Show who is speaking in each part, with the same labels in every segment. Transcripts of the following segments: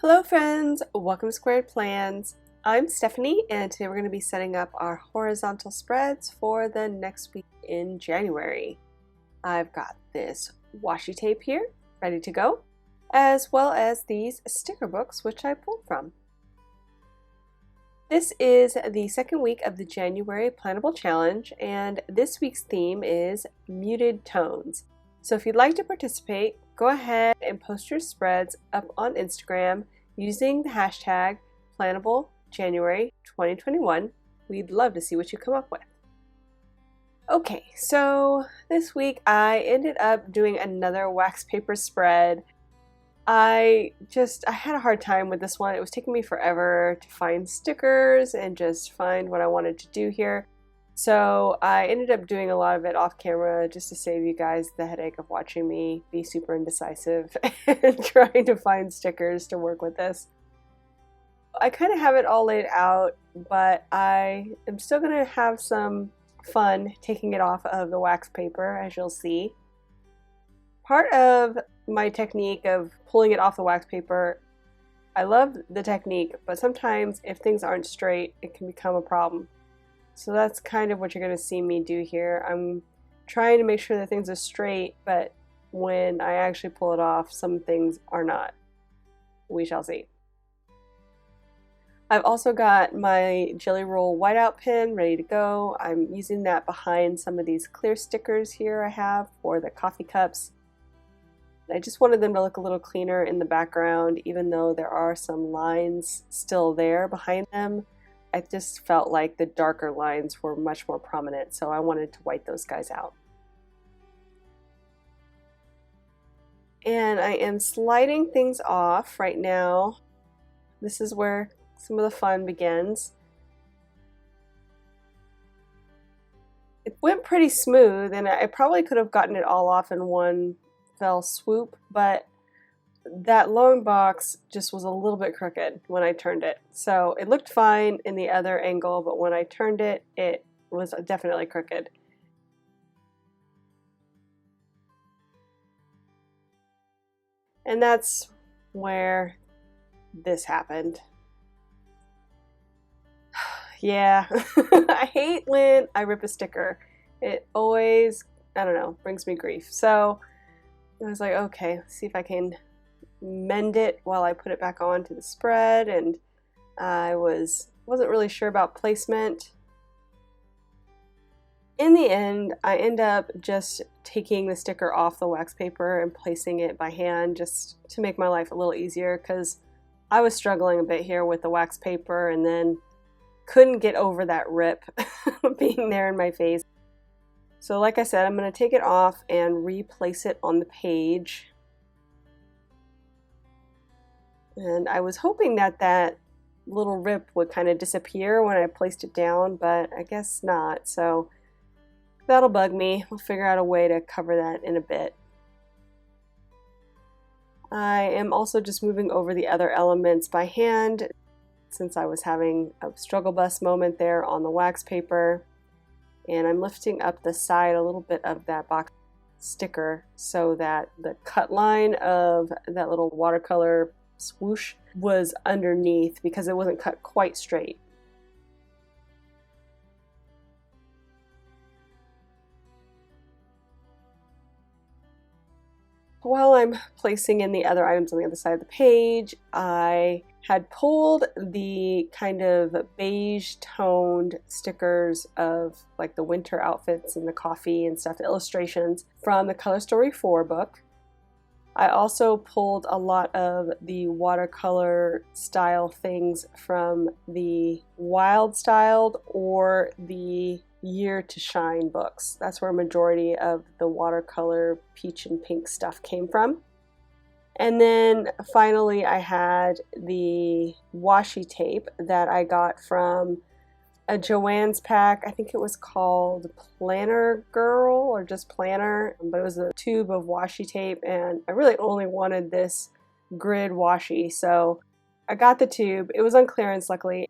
Speaker 1: Hello friends, welcome to Squared Plans. I'm Stephanie and today we're going to be setting up our horizontal spreads for the next week in January. I've got this washi tape here ready to go, as well as these sticker books which I pulled from. This is the second week of the January Plannable Challenge and this week's theme is muted tones. So if you'd like to participate, go ahead and post your spreads up on Instagram using the hashtag PlannableJanuary2021. We'd love to see what you come up with. Okay, so this week I ended up doing another wax paper spread. I had a hard time with this one. It was taking me forever to find stickers and just find what I wanted to do here. So I ended up doing a lot of it off camera just to save you guys the headache of watching me be super indecisive and trying to find stickers to work with this. I kind of have it all laid out, but I am still going to have some fun taking it off of the wax paper, as you'll see. Part of my technique of pulling it off the wax paper, I love the technique, but sometimes if things aren't straight, it can become a problem. So that's kind of what you're going to see me do here. I'm trying to make sure that things are straight, but when I actually pull it off, some things are not. We shall see. I've also got my Jelly Roll whiteout pen ready to go. I'm using that behind some of these clear stickers here I have for the coffee cups. I just wanted them to look a little cleaner in the background, even though there are some lines still there behind them. I just felt like the darker lines were much more prominent, so I wanted to white those guys out. And I am sliding things off right now. This is where some of the fun begins. It went pretty smooth, and I probably could have gotten it all off in one fell swoop, but that long box just was a little bit crooked when I turned it. So it looked fine in the other angle, but when I turned it, it was definitely crooked. And that's where this happened. Yeah, I hate when I rip a sticker. It always, I don't know, brings me grief. So I was like, okay, let's see if I can mend it while I put it back onto the spread, and I wasn't really sure about placement. In the end, I end up just taking the sticker off the wax paper and placing it by hand just to make my life a little easier, because I was struggling a bit here with the wax paper and then couldn't get over that rip being there in my face. So like I said, I'm going to take it off and replace it on the page. And I was hoping that that little rip would kind of disappear when I placed it down, but I guess not. So that'll bug me. We'll figure out a way to cover that in a bit. I am also just moving over the other elements by hand since I was having a struggle bus moment there on the wax paper. And I'm lifting up the side a little bit of that box sticker so that the cut line of that little watercolor swoosh was underneath because it wasn't cut quite straight. While I'm placing in the other items on the other side of the page, I had pulled the kind of beige toned stickers of like the winter outfits and the coffee and stuff, the illustrations from the Color Story 4 book. I also pulled a lot of the watercolor style things from the Wild Styled or the Year to Shine books. That's where a majority of the watercolor peach and pink stuff came from. And then finally I had the washi tape that I got from a Joann's pack. I think it was called Planner Girl or just Planner, but it was a tube of washi tape, and I really only wanted this grid washi, so I got the tube. It was on clearance, luckily.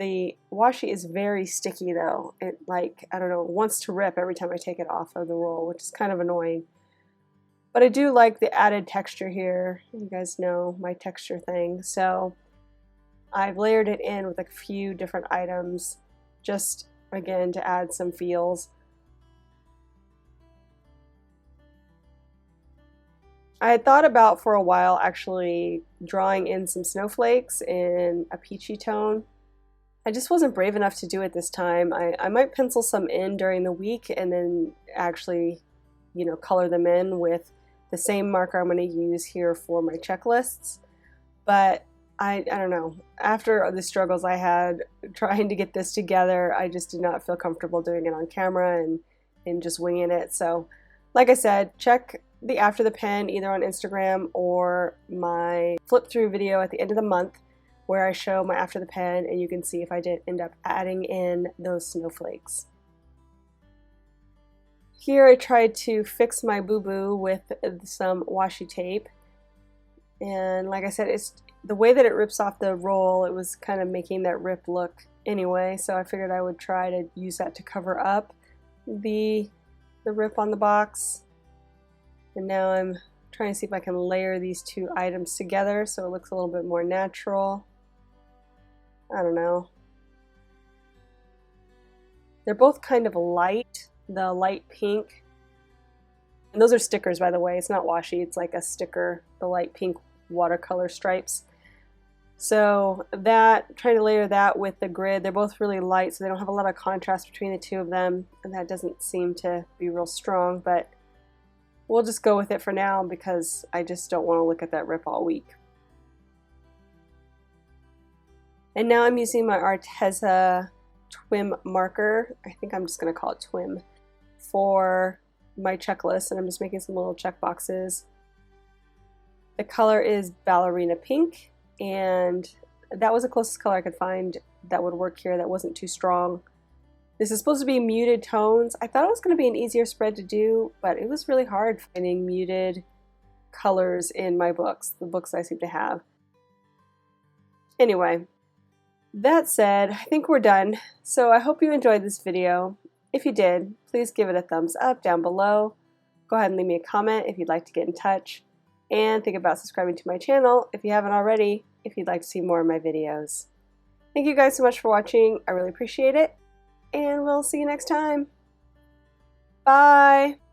Speaker 1: The washi is very sticky though. It, like, I don't know, wants to rip every time I take it off of the roll, which is kind of annoying. But I do like the added texture here. You guys know my texture thing. So I've layered it in with a few different items, just again to add some feels. I had thought about for a while actually drawing in some snowflakes in a peachy tone. I just wasn't brave enough to do it this time. I might pencil some in during the week and then actually, color them in with the same marker I'm going to use here for my checklists. But I don't know. After the struggles I had trying to get this together, I just did not feel comfortable doing it on camera and just winging it. So, like I said, check the After the Pen either on Instagram or my flip through video at the end of the month where I show my After the Pen, and you can see if I did end up adding in those snowflakes. Here I tried to fix my boo-boo with some washi tape, and like I said, it's the way that it rips off the roll, it was kind of making that rip look anyway, so I figured I would try to use that to cover up the rip on the box. And now I'm trying to see if I can layer these two items together so it looks a little bit more natural. I don't know. They're both kind of light, the light pink. And those are stickers, by the way. It's not washi, it's like a sticker, the light pink watercolor stripes. So trying to layer that with the grid, they're both really light, so they don't have a lot of contrast between the two of them, and that doesn't seem to be real strong, but we'll just go with it for now because I just don't want to look at that rip all week. And now I'm using my Arteza Twim marker. I think I'm just going to call it Twim for my checklist, and I'm just making some little check boxes. The color is Ballerina Pink, and that was the closest color I could find that would work here that wasn't too strong. This is supposed to be muted tones. I thought it was going to be an easier spread to do, but it was really hard finding muted colors in my books, the books I seem to have. Anyway, that said, I think we're done. So I hope you enjoyed this video. If you did, please give it a thumbs up down below. Go ahead and leave me a comment if you'd like to get in touch. And think about subscribing to my channel if you haven't already, if you'd like to see more of my videos. Thank you guys so much for watching. I really appreciate it. And we'll see you next time. Bye!